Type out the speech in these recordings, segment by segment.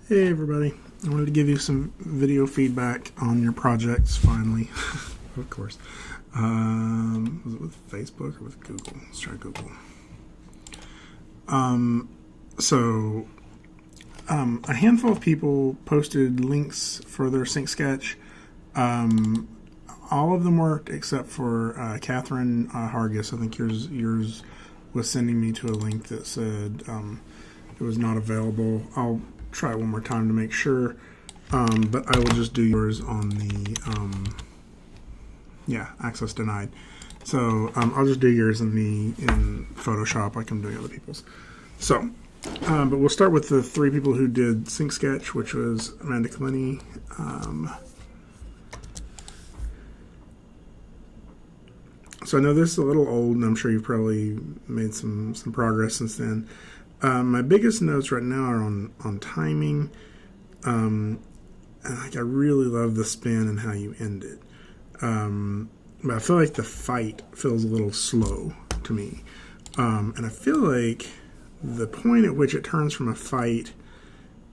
Hey everybody, I wanted to give you some video feedback on your projects finally, of course. Was it with Facebook or with Google? Let's try Google. A handful of people posted links for their sync sketch. All of them worked except for Catherine Hargis. I think yours was sending me to a link that said it was not available. I'll try it one more time to make sure, but I will just do yours on the access denied. So I'll just do yours in Photoshop like I'm doing other people's. So but we'll start with the three people who did sync sketch, which was Amanda Kalini, so I know this is a little old, and I'm sure you've probably made some progress since then. My biggest notes right now are on timing. And I really love the spin and how you end it. But I feel like the fight feels a little slow to me. And I feel like the point at which it turns from a fight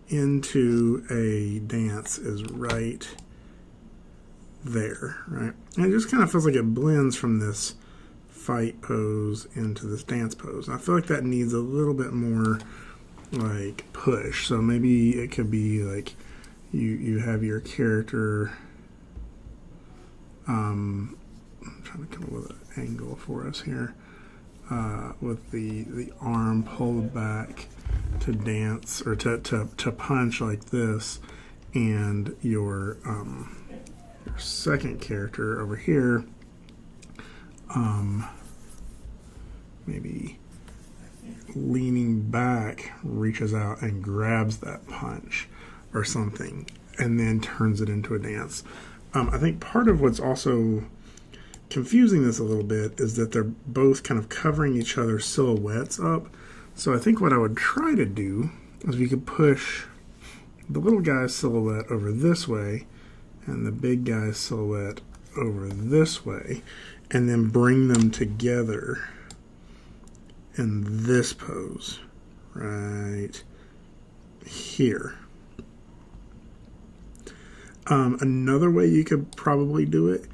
into a dance is right there, right? And it just kind of feels like it blends from this fight pose into this dance pose. I feel like that needs a little bit more like push. So maybe it could be like you have your character I'm trying to come up with an angle for us here, with the arm pulled back to dance or to punch like this, and your second character over here maybe leaning back reaches out and grabs that punch or something and then turns it into a dance. I think part of what's also confusing this a little bit is that they're both kind of covering each other's silhouettes up. So I think what I would try to do is we could push the little guy's silhouette over this way and the big guy's silhouette over this way, and then bring them together in this pose right here. Another way you could probably do it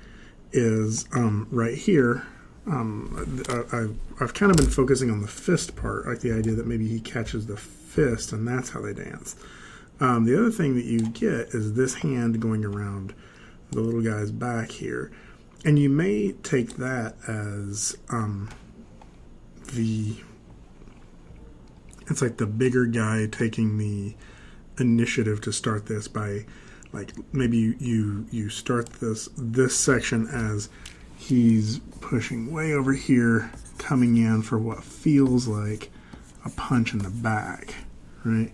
is right here. I've kind of been focusing on the fist part, like the idea that maybe he catches the fist and that's how they dance. The other thing that you get is this hand going around the little guy's back here. And you may take that as it's like the bigger guy taking the initiative to start this by, like, maybe you start this section as he's pushing way over here, coming in for what feels like a punch in the back, right?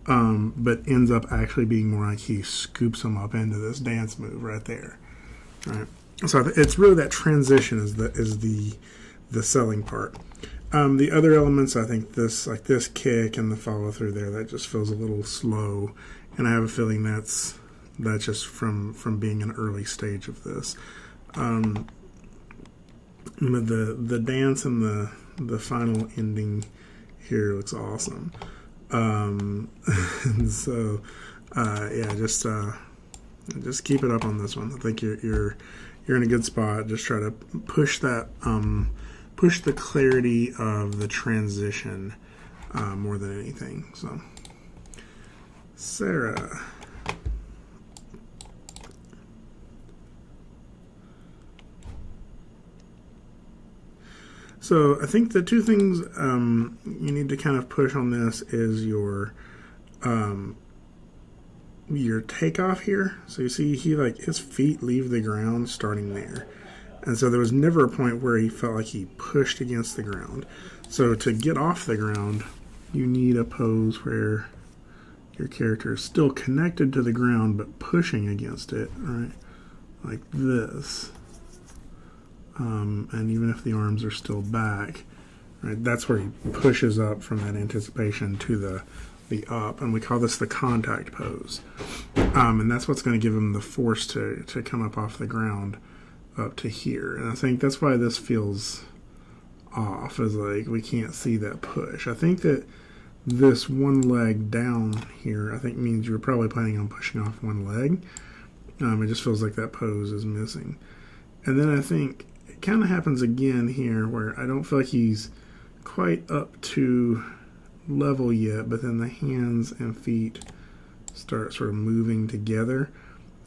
But ends up actually being more like he scoops him up into this dance move right there, right? So it's really that transition is the selling part. The other elements, I think this kick and the follow through there, that just feels a little slow, and I have a feeling that's just from being an early stage of this. The dance and the final ending here looks awesome. And so just keep it up on this one. I think you're in a good spot. Just try to push that push the clarity of the transition more than anything. So Sarah, so I think the two things you need to kind of push on this is your takeoff here. So you see his feet leave the ground starting there. And so there was never a point where he felt like he pushed against the ground. So to get off the ground, you need a pose where your character is still connected to the ground but pushing against it, right? Like this. And even if the arms are still back, right, that's where he pushes up from that anticipation to the up, and we call this the contact pose. And that's what's going to give him the force to come up off the ground up to here. And I think that's why this feels off, is like we can't see that push. I think that this one leg down here, I think means you're probably planning on pushing off one leg. It just feels like that pose is missing. And then I think it kind of happens again here where I don't feel like he's quite up to level yet, but then the hands and feet start sort of moving together.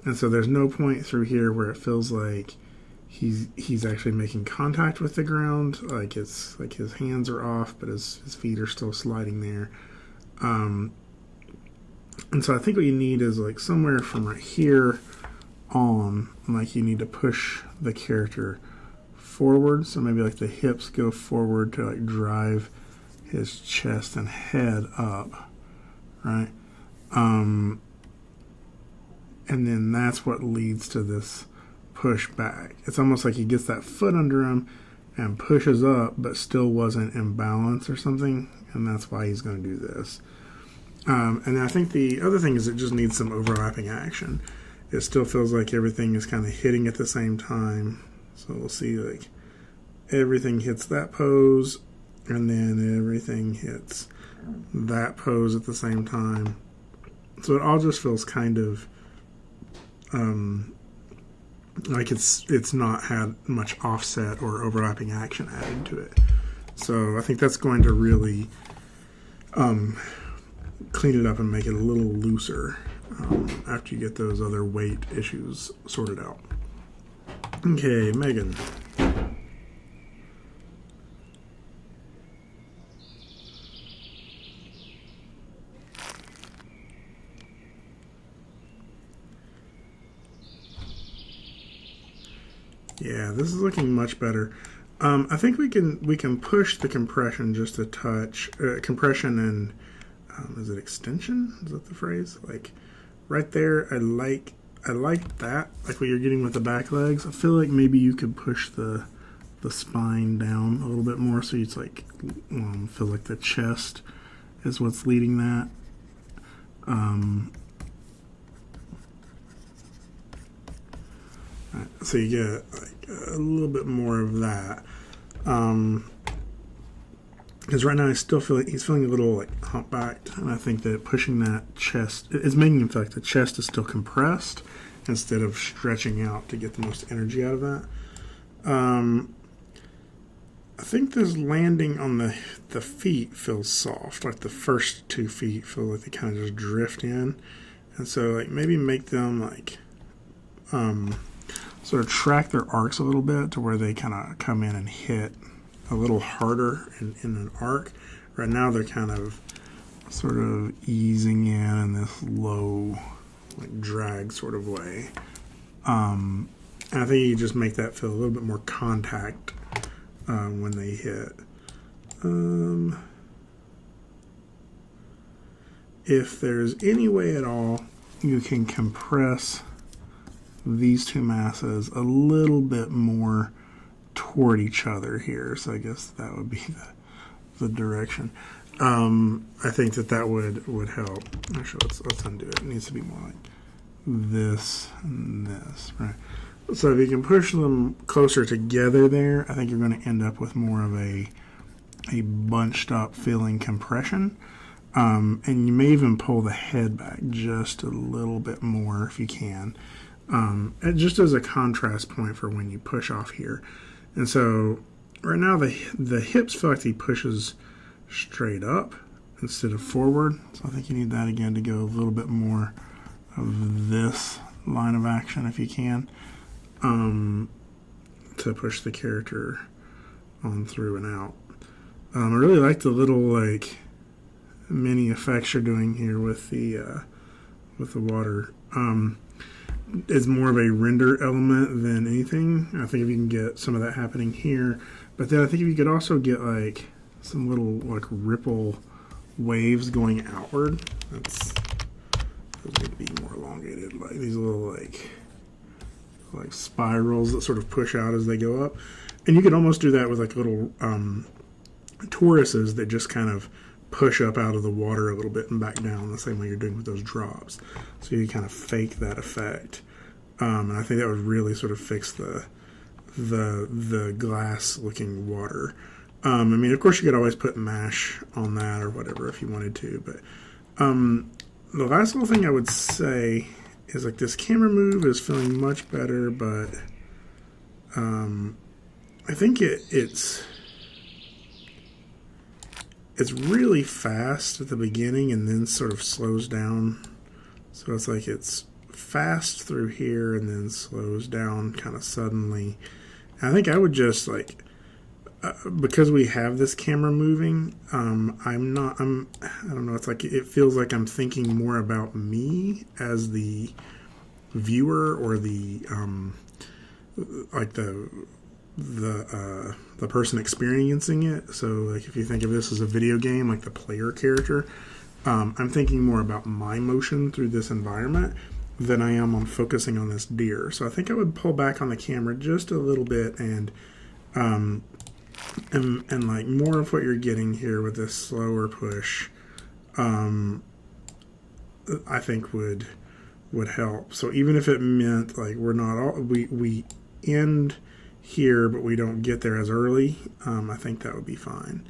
And so there's no point through here where it feels like he's actually making contact with the ground, like it's like his hands are off, but his feet are still sliding there. And so I think what you need is like somewhere from right here on, like you need to push the character forward. So maybe like the hips go forward to like drive his chest and head up, right? And then that's what leads to this push back. It's almost like he gets that foot under him and pushes up, but still wasn't in balance or something, and that's why he's going to do this. And I think the other thing is it just needs some overlapping action. It still feels like everything is kind of hitting at the same time. So we'll see like everything hits that pose, and then everything hits that pose at the same time. So it all just feels kind of like it's not had much offset or overlapping action added to it. So I think that's going to really clean it up and make it a little looser after you get those other weight issues sorted out. Okay, Megan. Yeah, this is looking much better. I think we can push the compression just a touch. Compression and is it extension? Is that the phrase? Like right there, I like that. Like what you're getting with the back legs. I feel like maybe you could push the spine down a little bit more, so it's like feel like the chest is what's leading that. So you get like a little bit more of that. Because right now I still feel like he's feeling a little like humpbacked, and I think that pushing that chest is making him feel like the chest is still compressed instead of stretching out to get the most energy out of that. I think this landing on the feet feels soft, like the first 2 feet feel like they kind of just drift in, and so like maybe make them like sort of track their arcs a little bit to where they kind of come in and hit a little harder in an arc. Right now they're kind of sort of easing in this low like drag sort of way. And I think you just make that feel a little bit more contact when they hit. If there's any way at all you can compress these two masses a little bit more toward each other here, so I guess that would be the direction. I think that would help. Actually, let's undo it. It needs to be more like this and this, right? So if you can push them closer together there, I think you're going to end up with more of a bunched up feeling compression. And you may even pull the head back just a little bit more if you can. Just as a contrast point for when you push off here. And so right now the hips feel like he pushes straight up instead of forward. So I think you need that again to go a little bit more of this line of action if you can, to push the character on through and out. I really like the little like mini effects you're doing here with the water. Is more of a render element than anything. I think if you can get some of that happening here, but then I think if you could also get like some little like ripple waves going outward, those need to be more elongated, like these little like spirals that sort of push out as they go up. And you could almost do that with like little toruses that just kind of push up out of the water a little bit and back down the same way you're doing with those drops. So you kind of fake that effect. And I think that would really sort of fix the glass looking water. I mean, of course, you could always put mesh on that or whatever if you wanted to. But the last little thing I would say is like this camera move is feeling much better, but I think it's really fast at the beginning and then sort of slows down. So it's like it's fast through here and then slows down kind of suddenly. I think I would just like, because we have this camera moving, I don't know, it's like it feels like I'm thinking more about me as the viewer, or the like the person experiencing it. So like if you think of this as a video game, like the player character, I'm thinking more about my motion through this environment than I am on focusing on this deer. So I think I would pull back on the camera just a little bit and like more of what you're getting here with this slower push, I think would help. So even if it meant like we're not all, we end here, but we don't get there as early, I think that would be fine.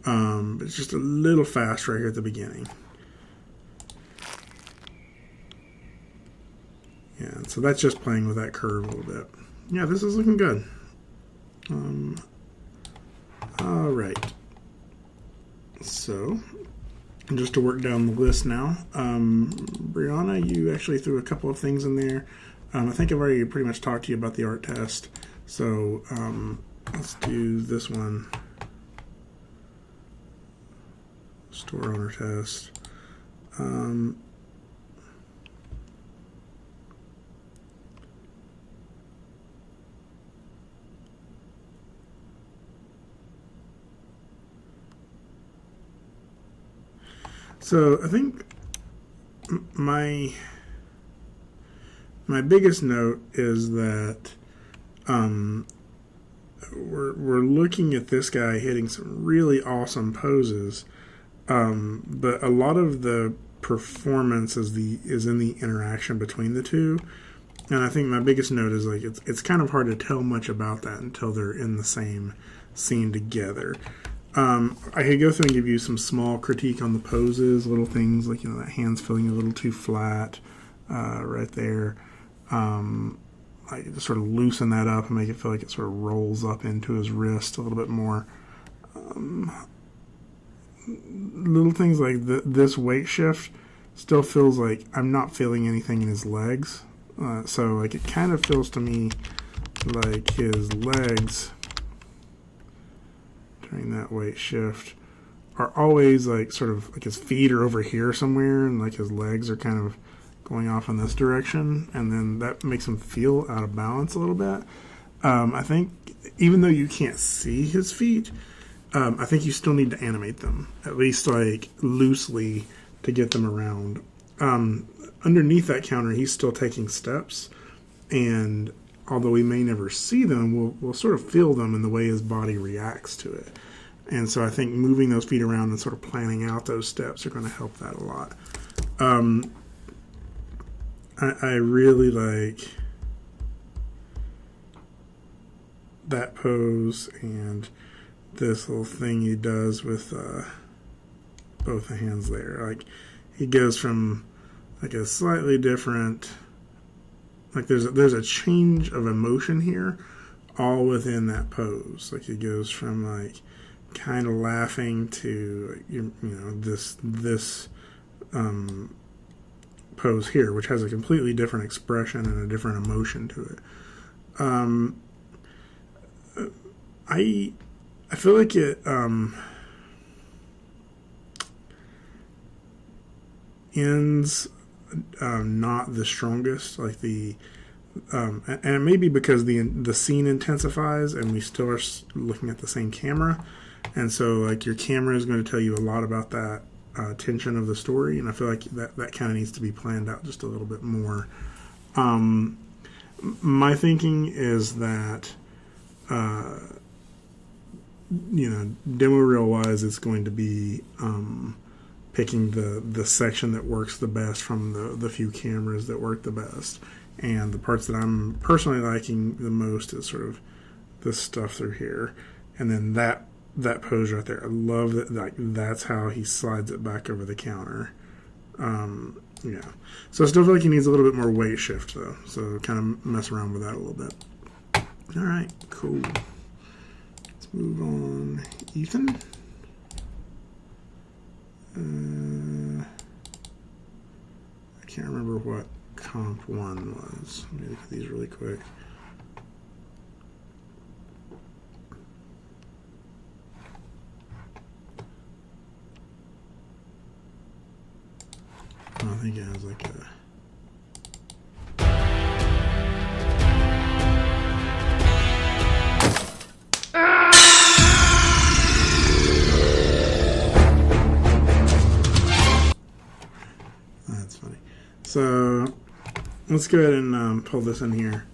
But it's just a little fast right here at the beginning. Yeah, so that's just playing with that curve a little bit. Yeah, this is looking good. All right. So, just to work down the list now, Brianna, you actually threw a couple of things in there. I think I've already pretty much talked to you about the art test. So, let's do this one. Store owner test. So I think my biggest note is that we're looking at this guy hitting some really awesome poses, but a lot of the performance is in the interaction between the two. And I think my biggest note is like it's kind of hard to tell much about that until they're in the same scene together. I could go through and give you some small critique on the poses, little things like, that hand's feeling a little too flat right there. I just sort of loosen that up and make it feel like it sort of rolls up into his wrist a little bit more. Little things like this weight shift still feels like I'm not feeling anything in his legs. So like it kind of feels to me like his legs during that weight shift are always like sort of like his feet are over here somewhere, and like his legs are kind of going off in this direction, and then that makes him feel out of balance a little bit. I think even though you can't see his feet, I think you still need to animate them, at least like loosely, to get them around. Underneath that counter, he's still taking steps, and although we may never see them, we'll sort of feel them in the way his body reacts to it. And so I think moving those feet around and sort of planning out those steps are going to help that a lot. I really like that pose and this little thing he does with both the hands there. Like he goes from like a slightly different, like there's a change of emotion here, all within that pose. Like he goes from like kind of laughing to this pose here, which has a completely different expression and a different emotion to it. I feel like it ends not the strongest, like the and it may be because the scene intensifies and we still are looking at the same camera, and so like your camera is going to tell you a lot about that tension of the story, and I feel like that kind of needs to be planned out just a little bit more. My thinking is that demo reel wise, it's going to be picking the section that works the best from the few cameras that work the best, and the parts that I'm personally liking the most is sort of this stuff through here, and then that that pose right there. I love that. Like that's how he slides it back over the counter. Yeah. So I still feel like he needs a little bit more weight shift though. So kind of mess around with that a little bit. All right, cool. Let's move on. Ethan. I can't remember what comp 1 was. Let me look at these really quick. I think it has like a... That's funny. So let's go ahead and pull this in here.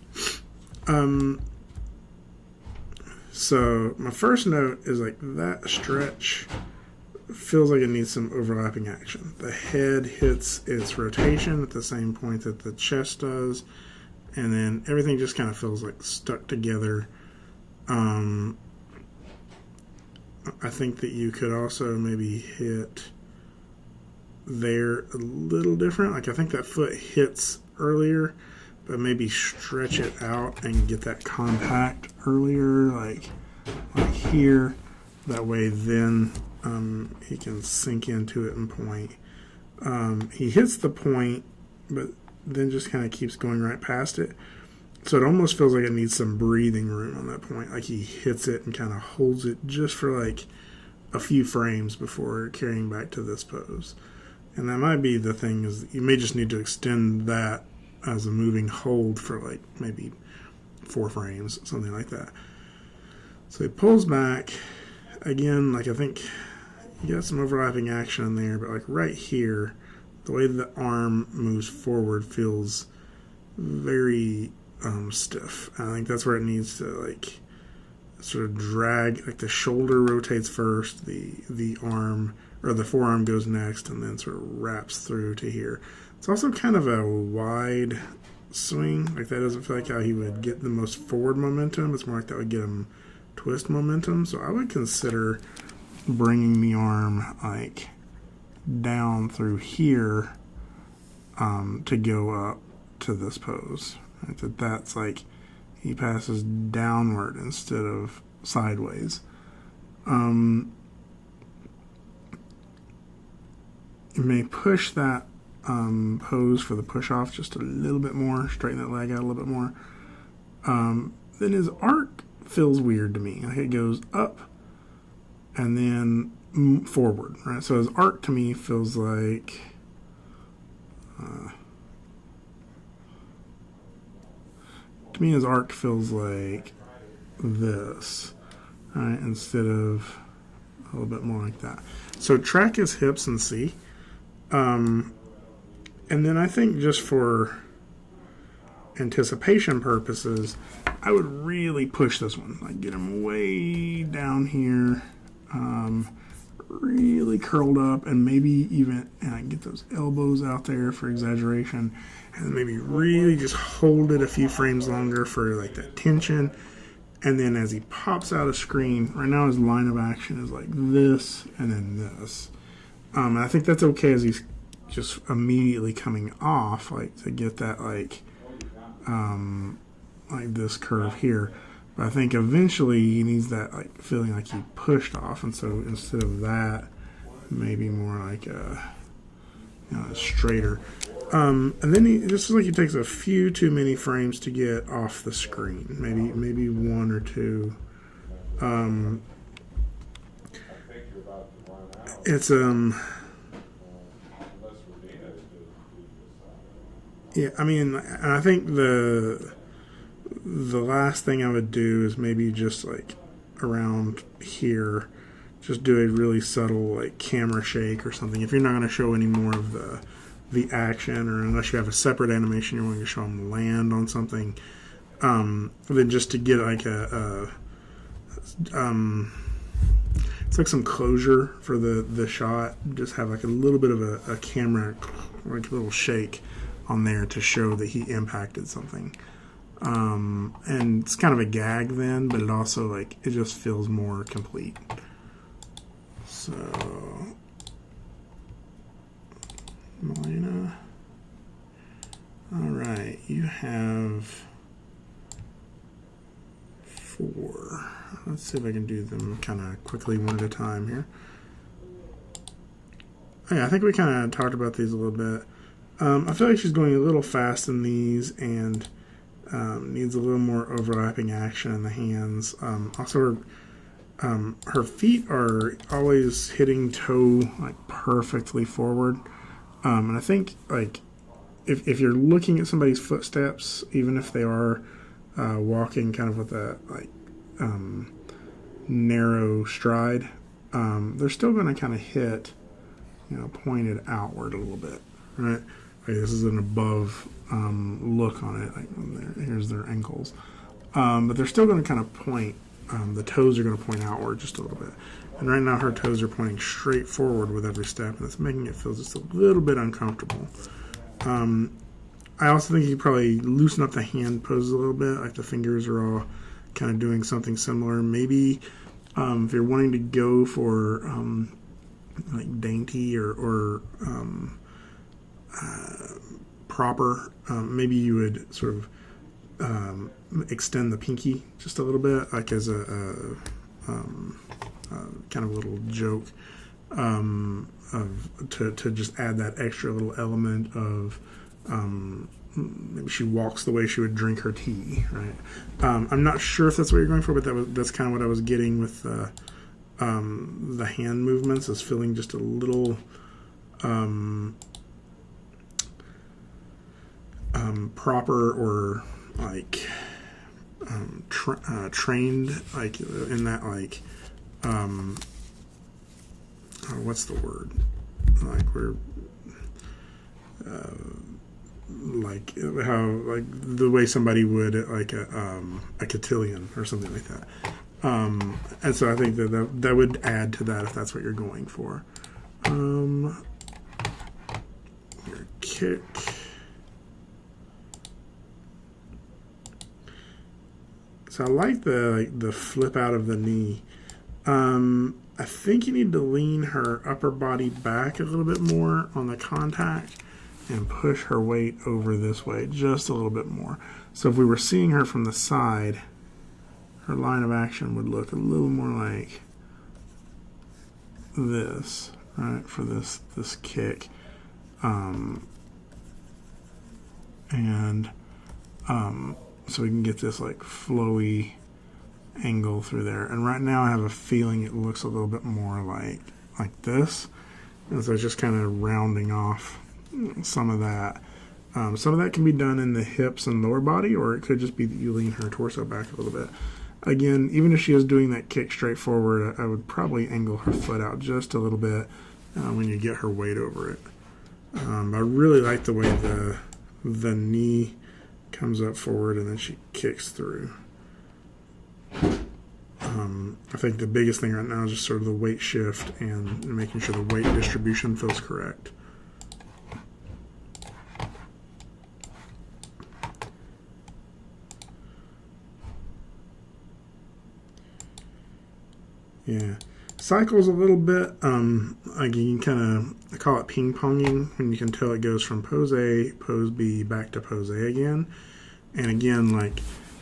So my first note is like that stretch feels like it needs some overlapping action. The head hits its rotation at the same point that the chest does, and then everything just kind of feels like stuck together. I think that you could also maybe hit there a little different. Like I think that foot hits earlier, but maybe stretch it out and get that compact earlier, like here. That way then he can sink into it and point. He hits the point, but then just kind of keeps going right past it. So it almost feels like it needs some breathing room on that point. Like he hits it and kind of holds it just for like a few frames before carrying back to this pose. And that might be the thing, is you may just need to extend that as a moving hold for like maybe 4 frames, something like that. So he pulls back. Again, like I think you got some overlapping action in there, but like right here, the way the arm moves forward feels very stiff. I think that's where it needs to like sort of drag, like the shoulder rotates first, the arm or the forearm goes next, and then sort of wraps through to here. It's also kind of a wide swing. Like that doesn't feel like how he would get the most forward momentum. It's more like that would get him twist momentum. So I would consider bringing the arm like down through here to go up to this pose. Right? That's like he passes downward instead of sideways. You may push that pose for the push off just a little bit more, straighten that leg out a little bit more. Then his arc feels weird to me. Like it goes up and then forward, right? So his arc to me feels like his arc feels like this, right? Instead of a little bit more like that. So track his hips and see. And then I think just for anticipation purposes, I would really push this one. Like get him way down here, really curled up, and maybe even get those elbows out there for exaggeration, and maybe really just hold it a few frames longer for like that tension. And then as he pops out of screen, right now his line of action is like this and then this. And I think that's okay as he's just immediately coming off, like to get that like this curve here. But I think eventually he needs that like feeling like he pushed off, and so instead of that, maybe more like a straighter. And then it just feels like he takes a few too many frames to get off the screen. Maybe 1 or 2. It's yeah, I mean, I think the last thing I would do is maybe just like around here, just do a really subtle like camera shake or something. If you're not going to show any more of the action, or unless you have a separate animation you're wanting to show them land on something, then just to get like it's like some closure for the shot. Just have like a little bit of a camera, like a little shake on there to show that he impacted something. And it's kind of a gag then, but it also like it just feels more complete. So, Melina. All right, you have 4. Let's see if I can do them kind of quickly one at a time here. Yeah, I think we kind of talked about these a little bit. I feel like she's going a little fast in these and needs a little more overlapping action in the hands. Also, her feet are always hitting toe like perfectly forward. And I think like if you're looking at somebody's footsteps, even if they are walking kind of with a like narrow stride, they're still going to kind of hit, pointed outward a little bit, right? Okay, this is an above look on it. Like here's their ankles, but they're still going to kind of point. The toes are going to point outward just a little bit. And right now her toes are pointing straight forward with every step, and it's making it feel just a little bit uncomfortable. I also think you probably loosen up the hand poses a little bit, like the fingers are all kind of doing something similar. Maybe if you're wanting to go for like dainty or proper, maybe you would sort of extend the pinky just a little bit, like as a kind of a little joke, to just add that extra little element of maybe she walks the way she would drink her tea, right? I'm not sure if that's what you're going for, but that's kind of what I was getting with the hand movements, is feeling just a little proper or like trained, like in that like what's the word? Like we're like how like the way somebody would like a cotillion or something like that. And so I think that would add to that if that's what you're going for. Your kick. So I like the flip out of the knee. I think you need to lean her upper body back a little bit more on the contact and push her weight over this way just a little bit more. So if we were seeing her from the side, her line of action would look a little more like this, right, for this kick. So we can get this like flowy angle through there. And right now I have a feeling it looks a little bit more like this. And so it's just kind of rounding off some of that. Some of that can be done in the hips and lower body, or it could just be that you lean her torso back a little bit. Again, even if she is doing that kick straight forward, I would probably angle her foot out just a little bit when you get her weight over it. I really like the way the knee comes up forward and then she kicks through. I think the biggest thing right now is just sort of the weight shift and making sure the weight distribution feels correct. Yeah, cycles a little bit. Like you can kind of, I call it ping ponging, when you can tell it goes from pose A, pose B, back to pose A again. And again, like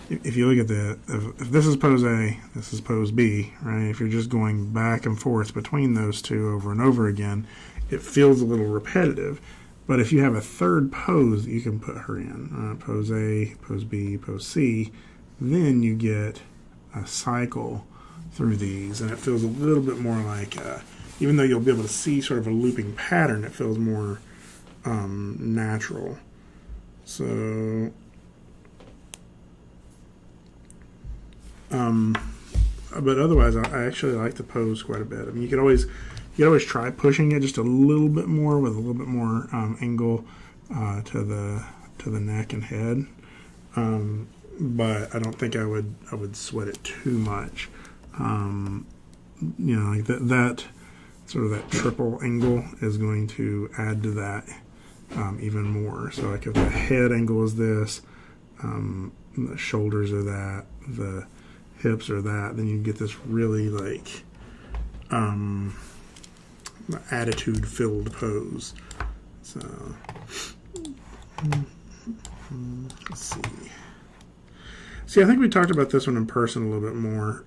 if you look at if this is pose A, this is pose B, right? If you're just going back and forth between those two over and over again, it feels a little repetitive. But if you have a third pose that you can put her in, pose A, pose B, pose C, then you get a cycle through these, and it feels a little bit more like, even though you'll be able to see sort of a looping pattern, it feels more natural. So, but otherwise, I actually like the pose quite a bit. I mean, you could always try pushing it just a little bit more with a little bit more angle to the neck and head, but I don't think I would sweat it too much. Like that sort of that triple angle is going to add to that even more. So like if the head angle is this, the shoulders are that, the hips are that, then you get this really like attitude-filled pose. So let's see. See, I think we talked about this one in person a little bit more.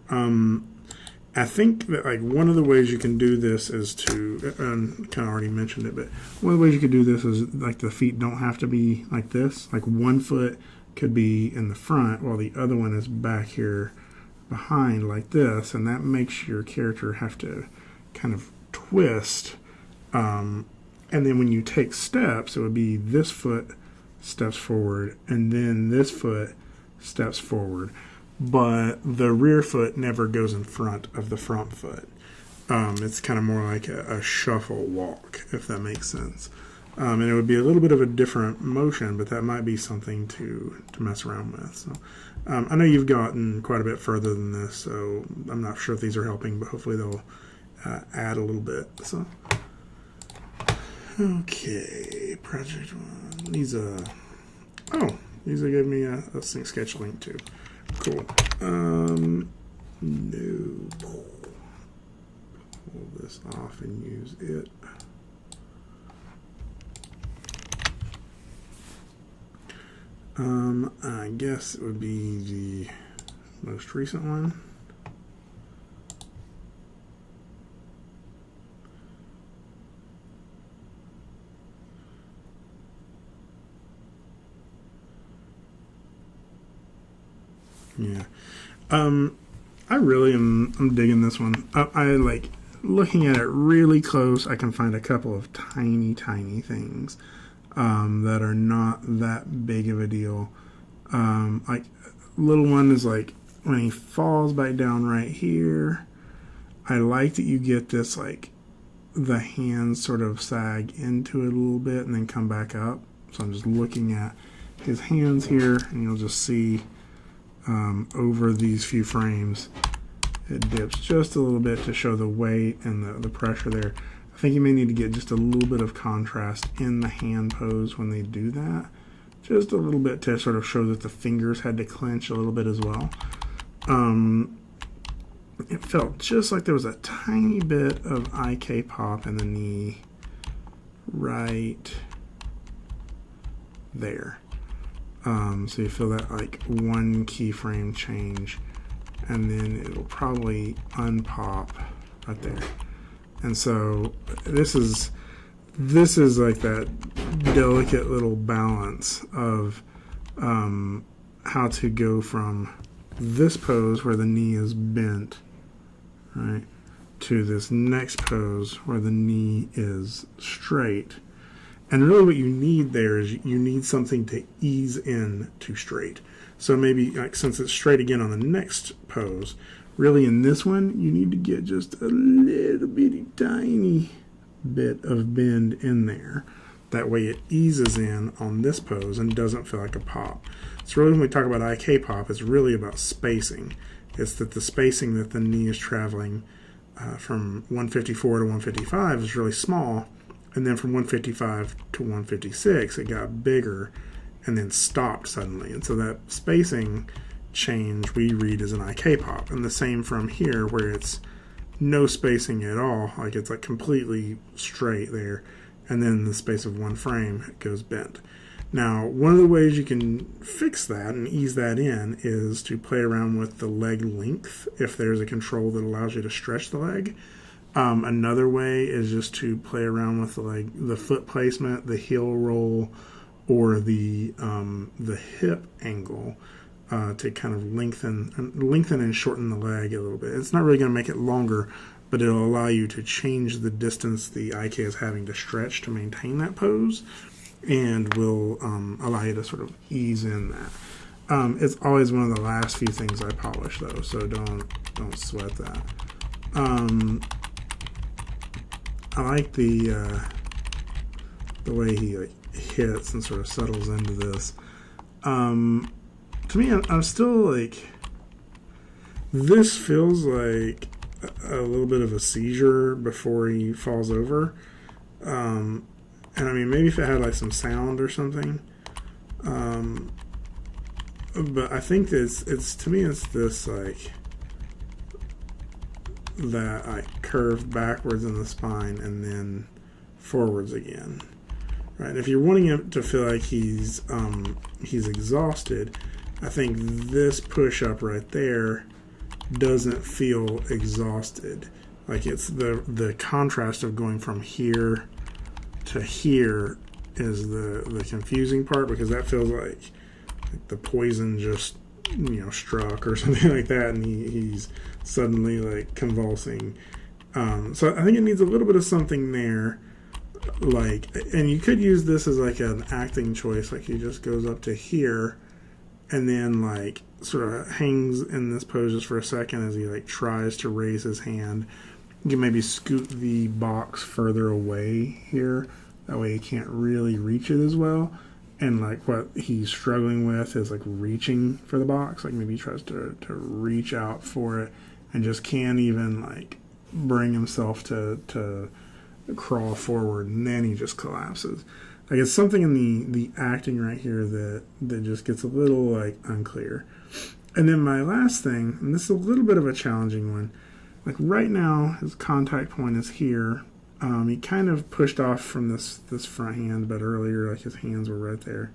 I think that like one of the ways you can do this is to, and kind of already mentioned it, but one of the ways you could do this is like the feet don't have to be like this. Like one foot could be in the front while the other one is back here behind like this, and that makes your character have to kind of twist. And then when you take steps, it would be this foot steps forward and then this foot steps forward. But the rear foot never goes in front of the front foot. It's kind of more like a shuffle walk, if that makes sense. And it would be a little bit of a different motion, but that might be something to mess around with. So I know you've gotten quite a bit further than this, so I'm not sure if these are helping, but hopefully they'll add a little bit. So okay, project one. These gave me a sync sketch link too. Cool. No. Pull this off and use it. I guess it would be the most recent one. Yeah. I really I'm digging this one. I like looking at it really close. I can find a couple of tiny things that are not that big of a deal. Like little one is like when he falls back down right here. I like that you get this like the hands sort of sag into it a little bit and then come back up. So I'm just looking at his hands here, and you'll just see over these few frames it dips just a little bit to show the weight and the pressure there. I think you may need to get just a little bit of contrast in the hand pose when they do that, just a little bit to sort of show that the fingers had to clench a little bit as well. It felt just like there was a tiny bit of IK pop in the knee right there. So you feel that like one keyframe change, and then it'll probably unpop right there. And so this is like that delicate little balance of how to go from this pose where the knee is bent, right, to this next pose where the knee is straight. And really what you need there is you need something to ease in to straight. So maybe like since it's straight again on the next pose, really in this one you need to get just a little bitty tiny bit of bend in there. That way it eases in on this pose and doesn't feel like a pop. So really when we talk about IK pop, it's really about spacing. It's that the spacing that the knee is traveling from 154 to 155 is really small. And then from 155 to 156, it got bigger and then stopped suddenly. And so that spacing change we read as an IK pop. And the same from here where it's no spacing at all, like it's like completely straight there. And then in the space of one frame, it goes bent. Now, one of the ways you can fix that and ease that in is to play around with the leg length if there's a control that allows you to stretch the leg. Another way is just to play around with the foot placement, the heel roll, or the hip angle to kind of lengthen and shorten the leg a little bit. It's not really going to make it longer, but it'll allow you to change the distance the IK is having to stretch to maintain that pose, and will allow you to sort of ease in that. It's always one of the last few things I polish though, so don't sweat that. I like the way he like hits and sort of settles into this. To me, I'm still like, this feels like a little bit of a seizure before he falls over. And I mean, maybe if it had like some sound or something. But I think it's to me it's this like that like curve backwards in the spine and then forwards again. Right. If you're wanting him to feel like he's exhausted, I think this push up right there doesn't feel exhausted. Like it's the contrast of going from here to here is the confusing part, because that feels like the poison just struck or something like that, and he's suddenly like convulsing. So I think it needs a little bit of something there. Like, and you could use this as like an acting choice, like he just goes up to here and then like sort of hangs in this pose just for a second as he like tries to raise his hand. You can maybe scoot the box further away here, that way he can't really reach it as well, and like what he's struggling with is like reaching for the box, like maybe he tries to reach out for it and just can't even like bring himself to crawl forward, and then he just collapses. Like it's something in the acting right here that just gets a little like unclear. And then my last thing, and this is a little bit of a challenging one, like right now his contact point is here. He kind of pushed off from this front hand, but earlier like his hands were right there.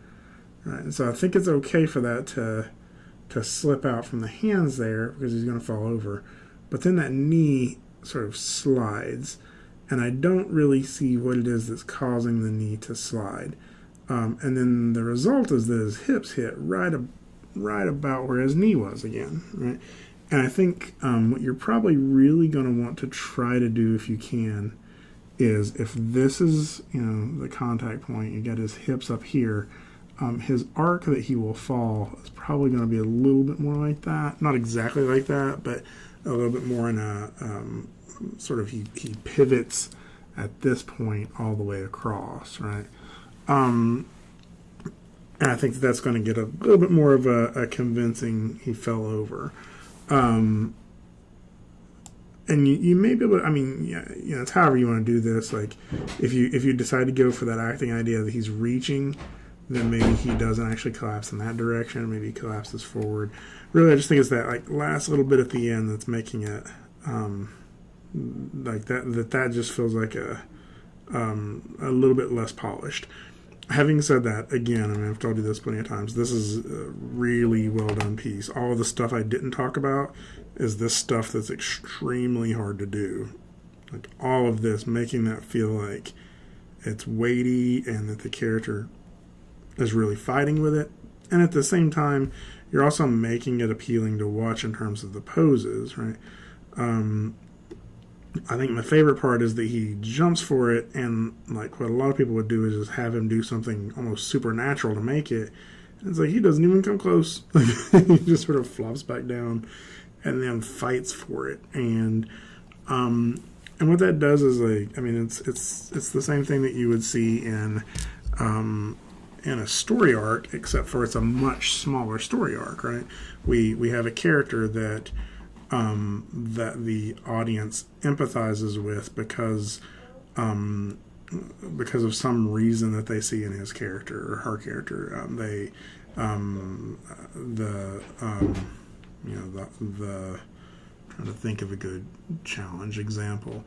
Right, and so I think it's okay for that to slip out from the hands there because he's going to fall over. But then that knee sort of slides, and I don't really see what it is that's causing the knee to slide. And then the result is that his hips hit right about where his knee was again, right? And I think what you're probably really going to want to try to do, if you can, is if this is the contact point, you got his hips up here, his arc that he will fall is probably going to be a little bit more like that. Not exactly like that, but a little bit more in a sort of he pivots at this point all the way across, right? And I think that's going to get a little bit more of a convincing he fell over. And you may be able to, it's however you want to do this. Like if you decide to go for that acting idea that he's reaching, then maybe he doesn't actually collapse in that direction. Maybe he collapses forward. Really, I just think it's that like last little bit at the end that's making it like that just feels like a little bit less polished. Having said that, again, I've told you this plenty of times, this is a really well done piece. All of the stuff I didn't talk about is this stuff that's extremely hard to do. Like all of this, making that feel like it's weighty and that the character is really fighting with it. And at the same time, you're also making it appealing to watch in terms of the poses, right? I think my favorite part is that he jumps for it, and like what a lot of people would do is just have him do something almost supernatural to make it. And it's like he doesn't even come close. He just sort of flops back down and then fights for it. And what that does is it's the same thing that you would see in a story arc, except for it's a much smaller story arc, right? We have a character that the audience empathizes with because of some reason that they see in his character or her character. Trying to think of a good challenge example.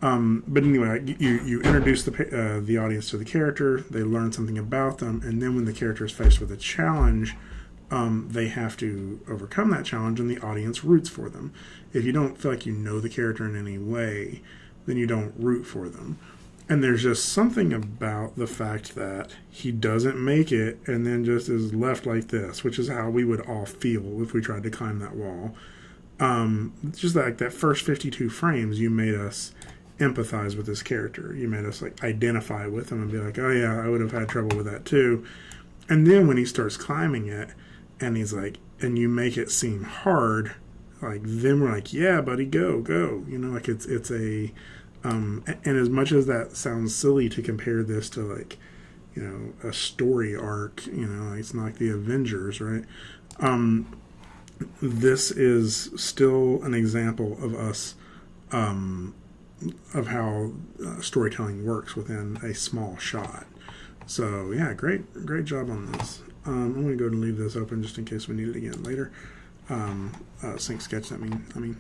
But anyway, you introduce the audience to the character, they learn something about them, and then when the character is faced with a challenge, they have to overcome that challenge, and the audience roots for them. If you don't feel like you know the character in any way, then you don't root for them. And there's just something about the fact that he doesn't make it and then just is left like this, which is how we would all feel if we tried to climb that wall. Just like that first 52 frames, you made us empathize with this character. You made us like identify with him and be like, oh yeah, I would have had trouble with that too. And then when he starts climbing it, and he's like, and you make it seem hard, like then we're like, yeah, buddy, go, like it's a, and as much as that sounds silly to compare this to like, a story arc, it's not like the Avengers, right? This is still an example of us, of how storytelling works within a small shot. So yeah, great job on this. I'm going to go and leave this open just in case we need it again later. Sync sketch, I mean.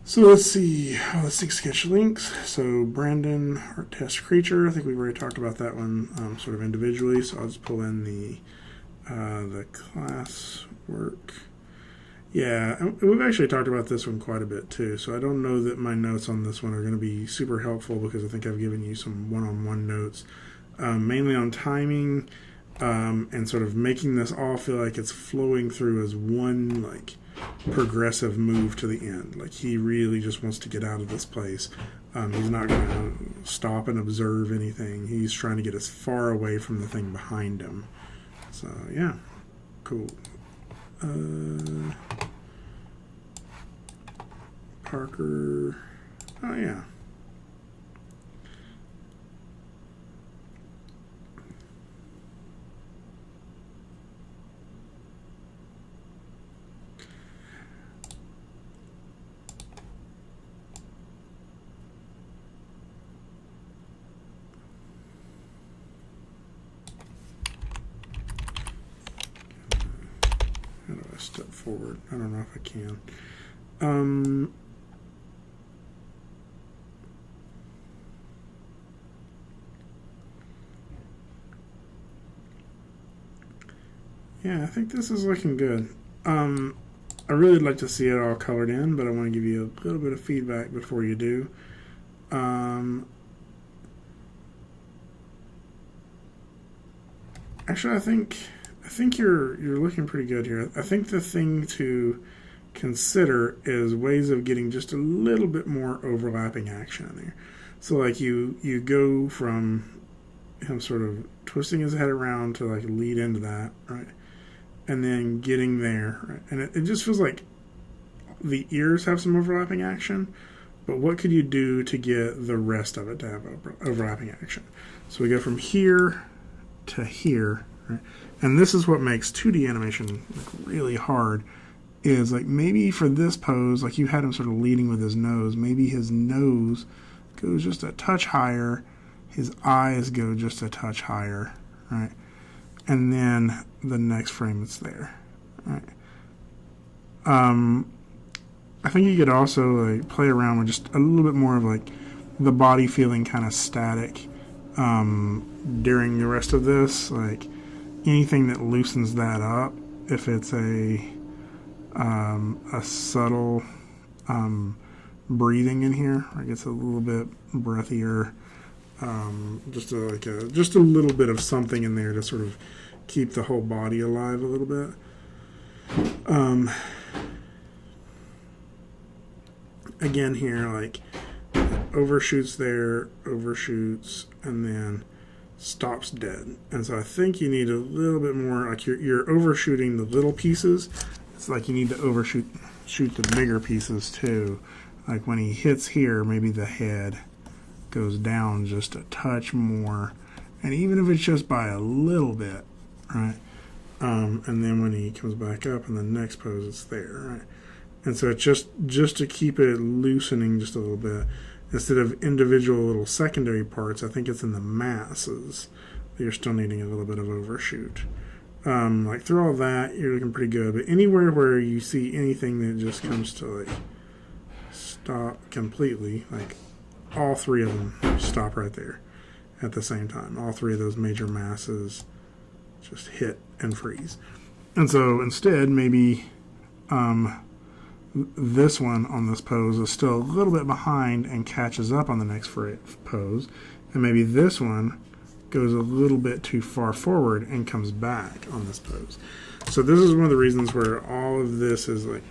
So let's see. Let's see sketch links. So Brandon, art test creature. I think we've already talked about that one sort of individually. So I'll just pull in the class work. Yeah, we've actually talked about this one quite a bit too. So I don't know that my notes on this one are going to be super helpful because I think I've given you some one-on-one notes, mainly on timing and sort of making this all feel like it's flowing through as one like progressive move to the end. Like he really just wants to get out of this place. He's not going to stop and observe anything. He's trying to get as far away from the thing behind him. So yeah, cool. Parker. Oh yeah. How do I step forward? I don't know if I can. Yeah, I think this is looking good. I really like to see it all colored in, but I want to give you a little bit of feedback before you do. Actually, I think you're looking pretty good here. I think the thing to consider is ways of getting just a little bit more overlapping action in there. So like you go from him sort of twisting his head around to like lead into that, right? And then getting there, right? And it just feels like the ears have some overlapping action, but what could you do to get the rest of it to have overlapping action? So we go from here to here, right? And this is what makes 2D animation like really hard, is like maybe for this pose, like you had him sort of leading with his nose, maybe his nose goes just a touch higher, his eyes go just a touch higher, right? And then the next frame it's there, right? I think you could also like play around with just a little bit more of like the body feeling kind of static during the rest of this, like anything that loosens that up, if it's a subtle breathing in here, like it's a little bit breathier, just a little bit of something in there to sort of keep the whole body alive a little bit. Again here, like overshoots there, overshoots, and then stops dead. And so I think you need a little bit more, like you're overshooting the little pieces. It's like you need to shoot the bigger pieces too. Like when he hits here, maybe the head goes down just a touch more, and even if it's just by a little bit, right? And then when he comes back up in the next pose, it's there, right? And so it's just to keep it loosening just a little bit, instead of individual little secondary parts. I think it's in the masses that you're still needing a little bit of overshoot. Like through all that, you're looking pretty good. But anywhere where you see anything that just comes to like stop completely, like all three of them stop right there at the same time. All three of those major masses just hit and freeze. And so instead, maybe this one on this pose is still a little bit behind and catches up on the next pose. And maybe this one goes a little bit too far forward and comes back on this pose. So this is one of the reasons where all of this is like,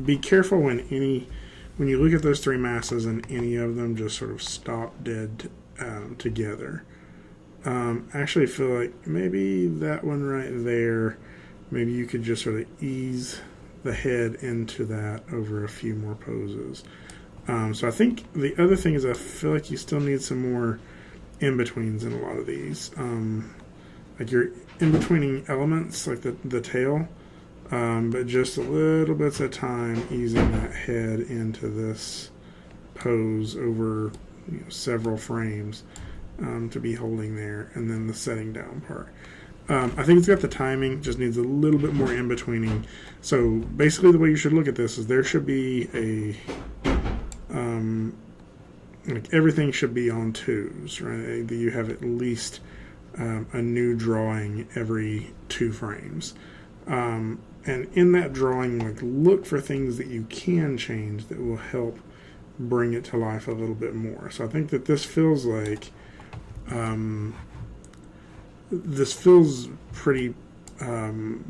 be careful when you look at those three masses and any of them just sort of stop dead together. I actually feel like maybe that one right there, maybe you could just sort of ease the head into that over a few more poses. So I think the other thing is I feel like you still need some more in-betweens in a lot of these. Like you're in-betweening elements, like the tail, but just a little bits at a time, easing that head into this pose over several frames to be holding there, and then the setting down part. I think it's got the timing, just needs a little bit more in-betweening. So basically the way you should look at this is there should be like everything should be on twos, right? You have at least a new drawing every 2 frames. And in that drawing, like, look for things that you can change that will help bring it to life a little bit more. So I think that this feels like this feels pretty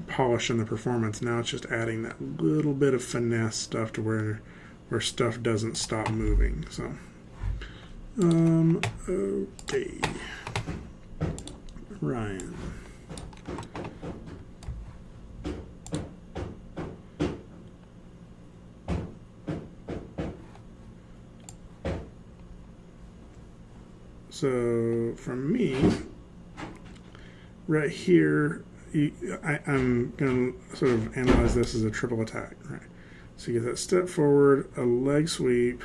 polished in the performance. Now it's just adding that little bit of finesse stuff to where stuff doesn't stop moving. So okay, Ryan. So for me, right here, I'm going to sort of analyze this as a triple attack. Right? So you get that step forward, a leg sweep,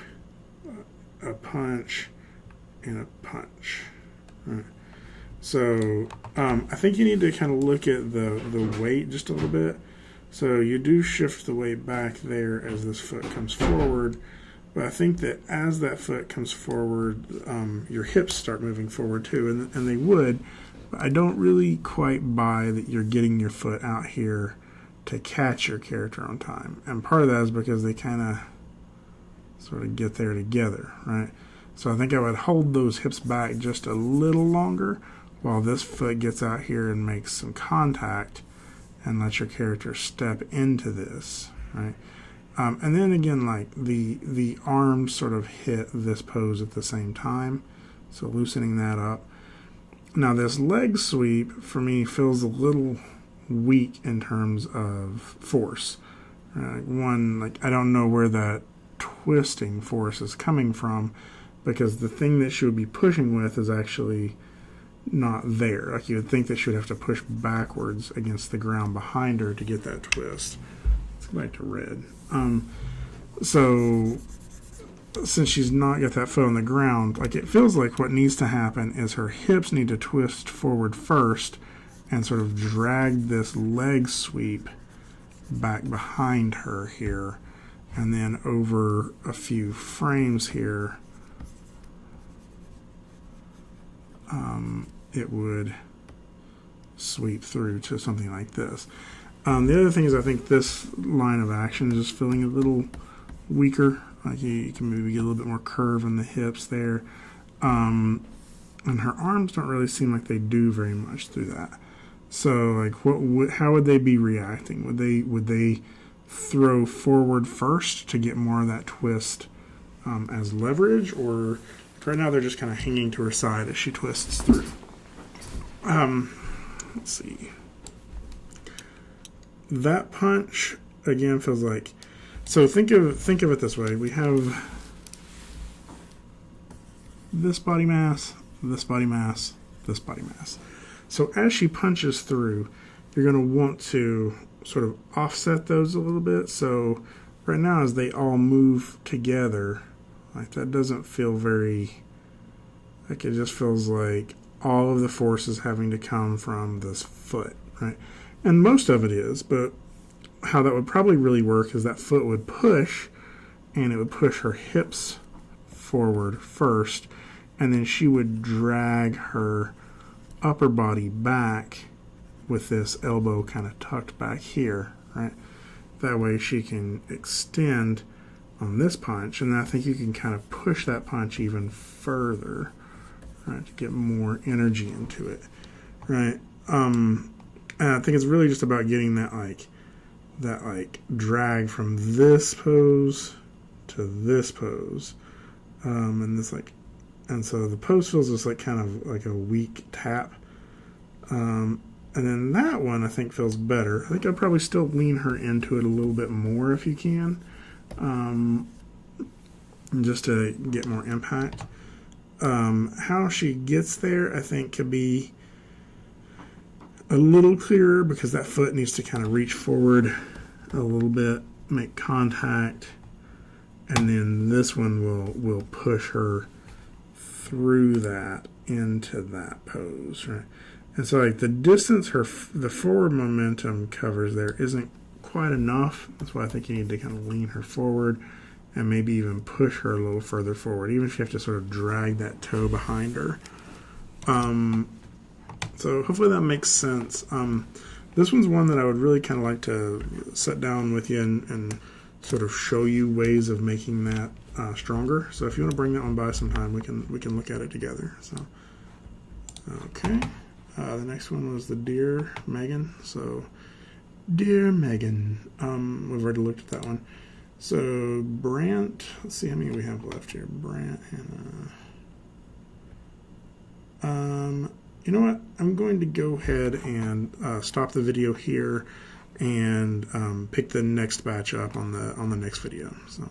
a punch, and a punch. Right? So I think you need to kind of look at the weight just a little bit. So you do shift the weight back there as this foot comes forward. But I think that as that foot comes forward, your hips start moving forward too, and they would. But I don't really quite buy that you're getting your foot out here to catch your character on time. And part of that is because they kind of sort of get there together, right? So I think I would hold those hips back just a little longer while this foot gets out here and makes some contact, and let your character step into this, right? And then again, like the arms sort of hit this pose at the same time, so loosening that up. Now this leg sweep for me feels a little weak in terms of force. One, I don't know where that twisting force is coming from, because the thing that she would be pushing with is actually not there. Like, you would think that she would have to push backwards against the ground behind her to get that twist. Let's go back to red. So since she's not got that foot on the ground, like, it feels like what needs to happen is her hips need to twist forward first and sort of drag this leg sweep back behind her here, and then over a few frames here it would sweep through to something like this. The other thing is, I think this line of action is just feeling a little weaker. Like, you can maybe get a little bit more curve in the hips there. And her arms don't really seem like they do very much through that. So, like, how would they be reacting? Would they throw forward first to get more of that twist as leverage, or right now they're just kind of hanging to her side as she twists through? Let's see. That punch again feels like, so think of it this way. We have this body mass, this body mass, this body mass. So as she punches through, you're going to want to sort of offset those a little bit. So right now, as they all move together, like, that doesn't feel very, like, it just feels like all of the force is having to come from this foot, right? And most of it is, but how that would probably really work is that foot would push, and it would push her hips forward first, and then she would drag her upper body back with this elbow kind of tucked back here, right? That way she can extend on this punch, and I think you can kind of push that punch even further, right, to get more energy into it, right? And I think it's really just about getting that drag from this pose to this pose, and so the pose feels just like kind of like a weak tap, and then that one I think feels better. I think I'd probably still lean her into it a little bit more if you can, just to get more impact. How she gets there, I think, could be a little clearer, because that foot needs to kind of reach forward a little bit, make contact, and then this one will push her through that into that pose, right? And so, like, the distance the forward momentum covers there isn't quite enough. That's why I think you need to kind of lean her forward and maybe even push her a little further forward, even if you have to sort of drag that toe behind her. So hopefully that makes sense. This one's one that I would really kind of like to sit down with you and sort of show you ways of making that stronger. So if you want to bring that one by sometime, we can look at it together. So okay, the next one was the Dear Megan. So Dear Megan, we've already looked at that one. So Brant, let's see how many we have left here. Brant and you know what? I'm going to go ahead and stop the video here and pick the next batch up on the next video. So.